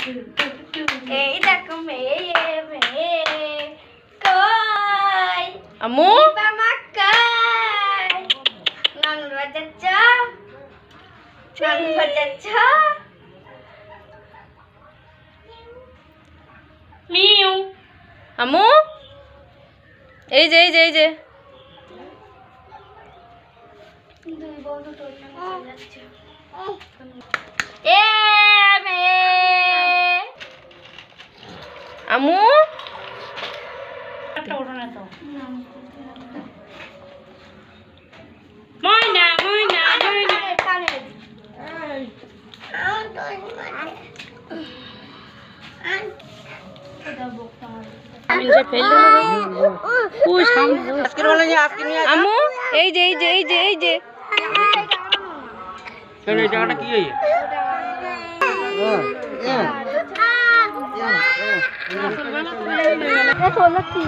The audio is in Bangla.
এই দেখো মেয়ে মেয়ে কই আম্মু বাবা কই নানু বাজাচ্ছ নানু বাজাচ্ছ মিউ আম্মু এই যে দুই বন্ধু তোর নাম যাচ্ছে এ মেয়ে আম্মু ময়না আম্মু এই যে এই জায়গাটা কি হইছে সোলাচ্ছি